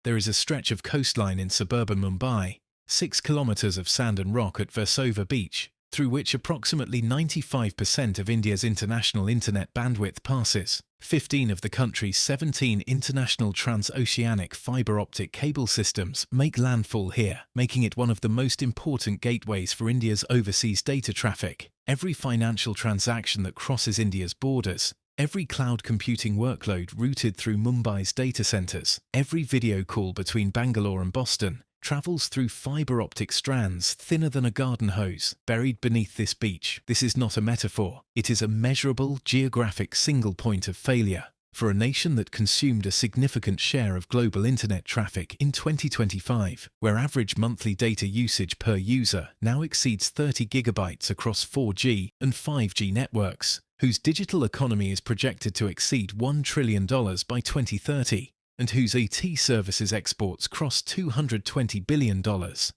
There is a stretch of coastline in suburban Mumbai, 6 kilometres of sand and rock at Versova beach, through which approximately 95% of India's international internet bandwidth passes. 15 of the country's 17 international transoceanic fibre optic cable systems make landfall here, making it one of the most important gateways for India's overseas data traffic. Every financial transaction that crosses India's borders, every cloud computing workload routed through Mumbai's data centres, every video call between Bangalore and Boston, travels through fibre optic strands thinner than a garden hose buried beneath this beach. This is not a metaphor. It is a measurable geographic single point of failure. For a nation that consumed a significant share of global internet traffic in 2025, where average monthly data usage per user now exceeds 30 gigabytes across 4G and 5G networks, whose digital economy is projected to exceed $1 trillion by 2030, and whose IT services exports cross $220 billion,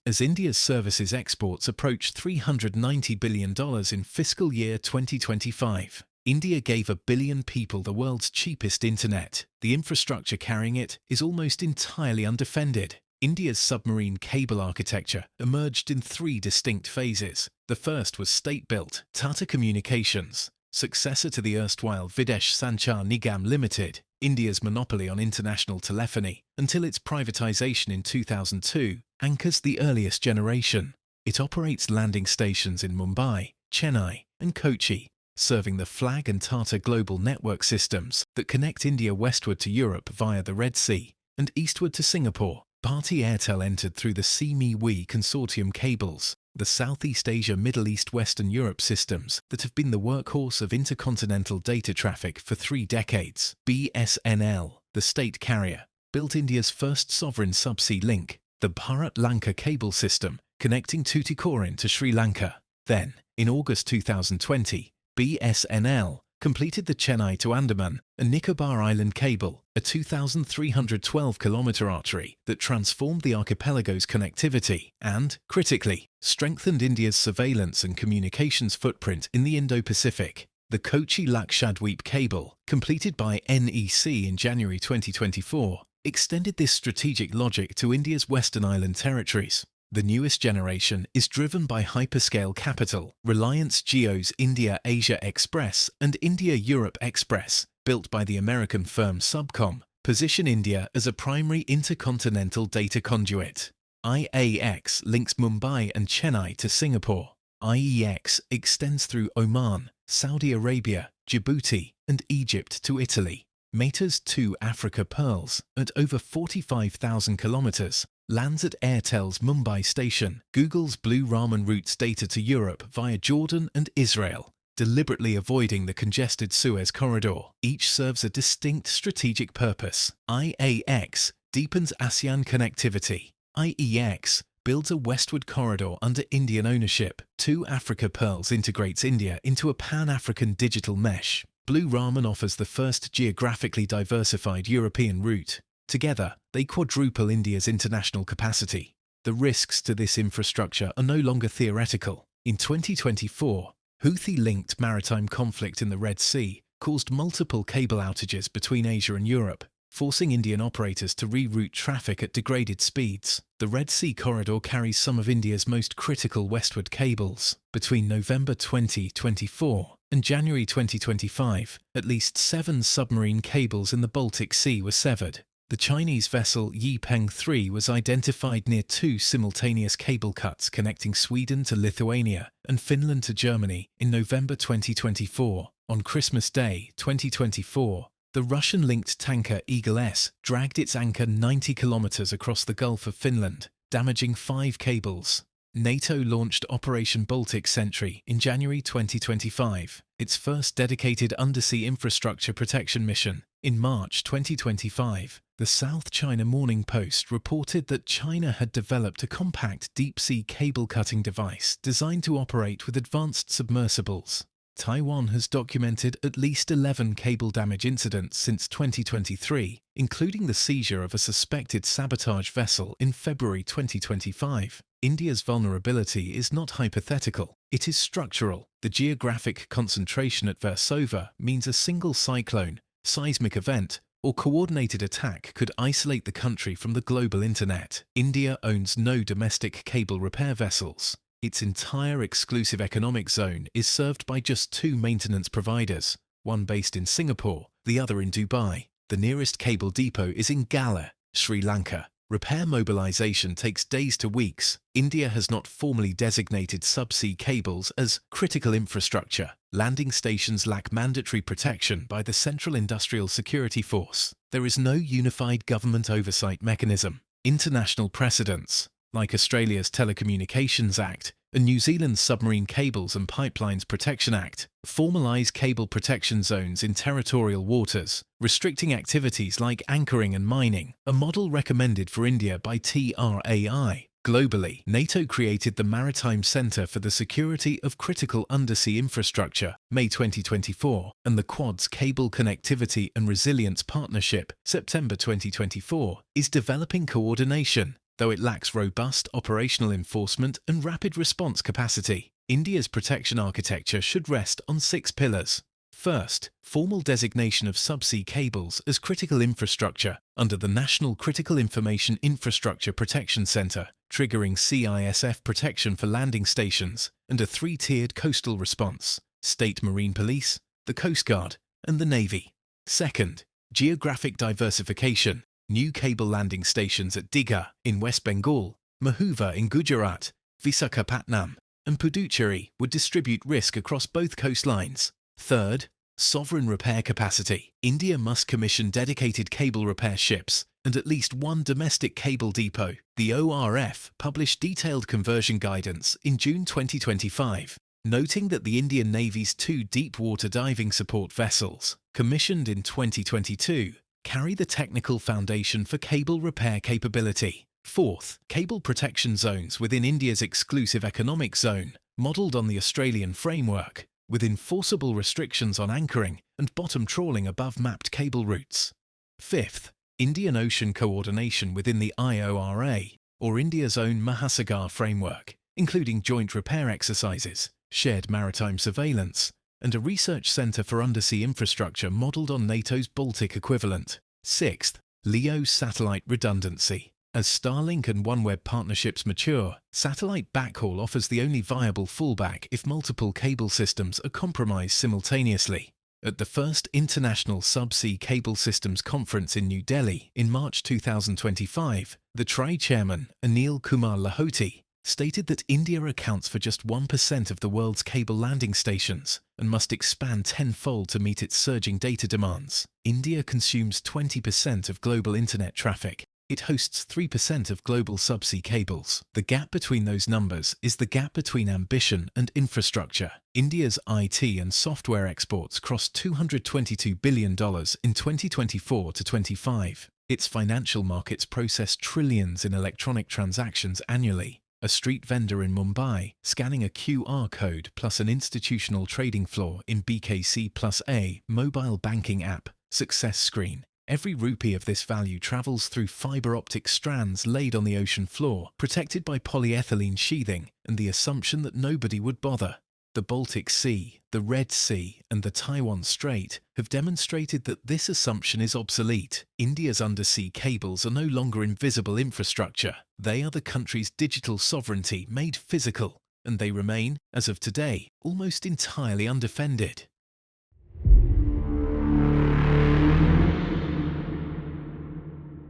as India's services exports approach $390 billion in fiscal year 2025. India gave 1 billion people the world's cheapest internet. The infrastructure carrying it is almost entirely undefended. India's submarine cable architecture emerged in 3 distinct phases. The first was state-built, Tata Communications, successor to the erstwhile Videsh Sanchar Nigam Limited, India's monopoly on international telephony, until its privatization in 2002, anchors the earliest generation. It operates landing stations in Mumbai, Chennai, and Kochi, serving the Flag and Tata global network systems that connect India westward to Europe via the Red Sea and eastward to Singapore. Bharti Airtel entered through the CME-WE consortium cables, the Southeast Asia Middle East Western Europe systems that have been the workhorse of intercontinental data traffic for 3 decades. BSNL, the state carrier, built India's first sovereign subsea link, the Bharat Lanka cable system, connecting Tuticorin to Sri Lanka. Then, in August 2020, BSNL completed the Chennai to Andaman and Nicobar Island cable, a 2,312-kilometre artery that transformed the archipelago's connectivity and, critically, strengthened India's surveillance and communications footprint in the Indo-Pacific. The Kochi-Lakshadweep cable, completed by NEC in January 2024, extended this strategic logic to India's Western Island territories. The newest generation is driven by hyperscale capital, Reliance Jio's India-Asia Express and India-Europe Express, built by the American firm Subcom, position India as a primary intercontinental data conduit. IAX links Mumbai and Chennai to Singapore. IEX extends through Oman, Saudi Arabia, Djibouti, and Egypt to Italy. Meta's 2 Africa Pearls, at over 45,000 kilometers, lands at Airtel's Mumbai station. Google's Blue Ramen routes data to Europe via Jordan and Israel, deliberately avoiding the congested Suez corridor. Each serves a distinct strategic purpose. IAX deepens ASEAN connectivity. IEX builds a westward corridor under Indian ownership. 2 Africa Pearls integrates India into a pan-African digital mesh. Blue Ramen offers the first geographically diversified European route. Together, they quadruple India's international capacity. The risks to this infrastructure are no longer theoretical. In 2024, Houthi-linked maritime conflict in the Red Sea caused multiple cable outages between Asia and Europe, forcing Indian operators to reroute traffic at degraded speeds. The Red Sea corridor carries some of India's most critical westward cables. Between November 2024 and January 2025, at least 7 submarine cables in the Baltic Sea were severed. The Chinese vessel Yipeng 3 was identified near 2 simultaneous cable cuts connecting Sweden to Lithuania and Finland to Germany in November 2024. On Christmas Day 2024, the Russian-linked tanker Eagle S dragged its anchor 90 kilometers across the Gulf of Finland, damaging 5 cables. NATO launched Operation Baltic Sentry in January 2025, its first dedicated undersea infrastructure protection mission. In March 2025, the South China Morning Post reported that China had developed a compact deep-sea cable-cutting device designed to operate with advanced submersibles. Taiwan has documented at least 11 cable damage incidents since 2023, including the seizure of a suspected sabotage vessel in February 2025. India's vulnerability is not hypothetical, it is structural. The geographic concentration at Versova means a single cyclone, seismic event, or coordinated attack could isolate the country from the global internet. India owns no domestic cable repair vessels. Its entire exclusive economic zone is served by just 2 maintenance providers, one based in Singapore, the other in Dubai. The nearest cable depot is in Galle, Sri Lanka. Repair mobilization takes days to weeks. India has not formally designated subsea cables as critical infrastructure. Landing stations lack mandatory protection by the Central Industrial Security Force. There is no unified government oversight mechanism. International precedents, like Australia's Telecommunications Act and New Zealand's Submarine Cables and Pipelines Protection Act, formalise cable protection zones in territorial waters, restricting activities like anchoring and mining, a model recommended for India by TRAI. Globally, NATO created the Maritime Centre for the Security of Critical Undersea Infrastructure, May 2024, and the Quad's Cable Connectivity and Resilience Partnership, September 2024, is developing coordination, though it lacks robust operational enforcement and rapid response capacity. India's protection architecture should rest on 6 pillars. First, formal designation of subsea cables as critical infrastructure under the National Critical Information Infrastructure Protection Centre, triggering CISF protection for landing stations, and a 3-tiered coastal response: State Marine Police, the Coast Guard, and the Navy. Second, geographic diversification. New cable landing stations at Digha in West Bengal, Mahuva in Gujarat, Visakhapatnam, and Puducherry would distribute risk across both coastlines. Third, sovereign repair capacity. India must commission dedicated cable repair ships and at least 1 domestic cable depot. The ORF published detailed conversion guidance in June 2025, noting that the Indian Navy's 2 deep-water diving support vessels, commissioned in 2022, carry the technical foundation for cable repair capability. Fourth, cable protection zones within India's exclusive economic zone, modelled on the Australian framework, with enforceable restrictions on anchoring and bottom trawling above mapped cable routes. Fifth, Indian Ocean coordination within the IORA, or India's own Mahasagar framework, including joint repair exercises, shared maritime surveillance, and a research centre for undersea infrastructure modelled on NATO's Baltic equivalent. Sixth, LEO satellite redundancy. As Starlink and OneWeb partnerships mature, satellite backhaul offers the only viable fallback if multiple cable systems are compromised simultaneously. At the first International Subsea Cable Systems Conference in New Delhi in March 2025, the TRAI chairman, Anil Kumar Lahoti, stated that India accounts for just 1% of the world's cable landing stations and must expand tenfold to meet its surging data demands. India consumes 20% of global internet traffic. It hosts 3% of global subsea cables. The gap between those numbers is the gap between ambition and infrastructure. India's IT and software exports crossed $222 billion in 2024 to 25. Its financial markets process trillions in electronic transactions annually. A street vendor in Mumbai scanning a QR code plus an institutional trading floor in BKC plus A mobile banking app success screen. Every rupee of this value travels through fibre optic strands laid on the ocean floor, protected by polyethylene sheathing and the assumption that nobody would bother. The Baltic Sea, the Red Sea, and the Taiwan Strait have demonstrated that this assumption is obsolete. India's undersea cables are no longer invisible infrastructure. They are the country's digital sovereignty made physical, and they remain, as of today, almost entirely undefended.